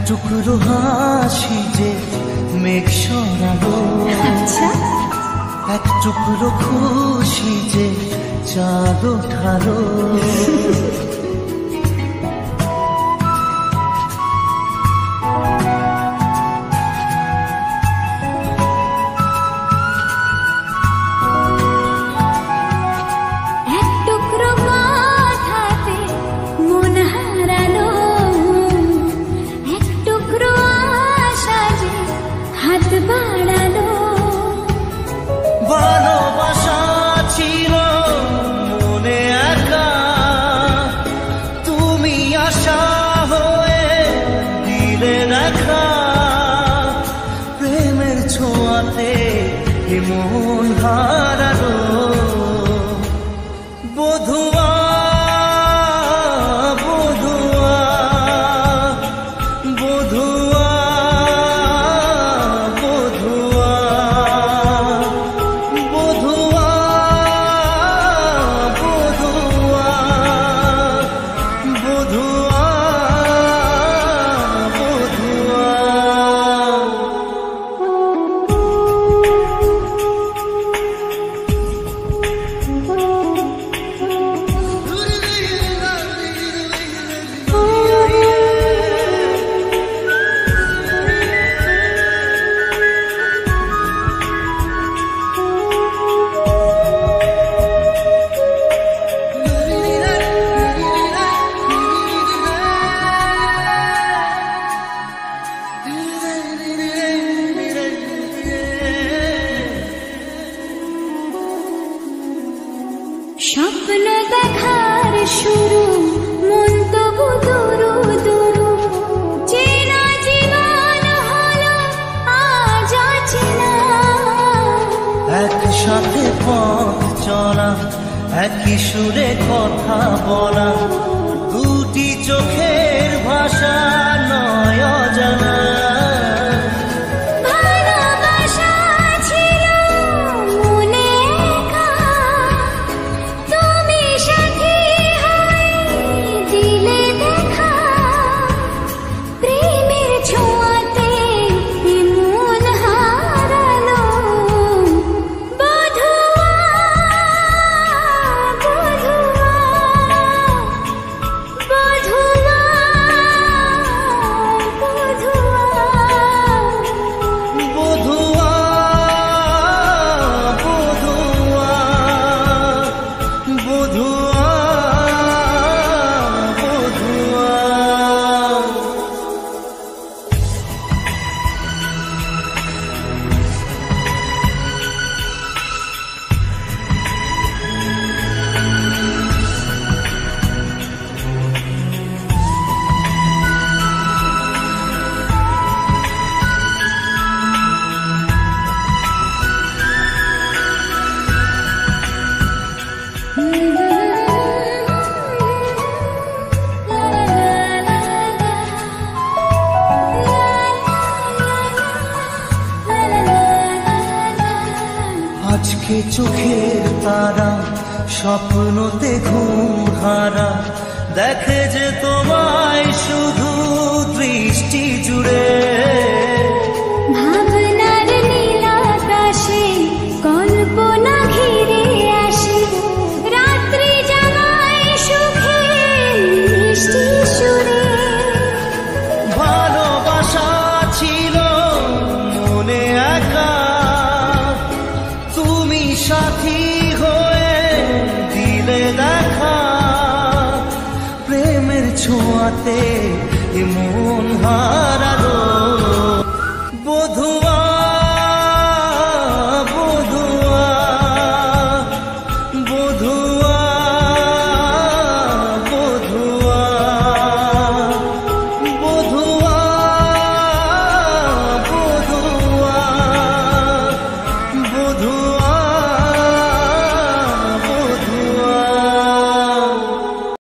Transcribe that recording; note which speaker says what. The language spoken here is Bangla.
Speaker 1: টুকরো হাসি যে মেঘ সরালো,
Speaker 2: আচ্ছা
Speaker 1: এক টুকরো খুশি যে চাঁদ ওঠালো। ভালোবাসা ছিল মনে একা, তুমি আশা হয়ে দিলে দেখা। প্রেমের ছোঁয়াতে মন হারালো, বধুয়া বধুয়া বধুয়া
Speaker 2: স্বপ্ন দেখার শুরু, মন তবু দুরু দুরু, চেনা জীবন হলো আজ অচেনা।
Speaker 1: একসাথে পথ চলা, একই সুরে কথা বলা, দুটি চোখের ভাষা নয় অজানা। আজকে চোখের তারা স্বপ্নতে ঘুম হারা, দেখে যে তোমায় শুধু দৃষ্টি জুড়ে।
Speaker 2: ভাবনার নীল আকাশে কল্পনা ঘিরে আসে, রাত্রি জাগায় সুখে মিষ্টি সুরে।
Speaker 1: ভালোবাসা ছিল মনে একা, তুমি সাথী হয়ে দিলে দেখা। প্রেমের ছোঁয়াতে মন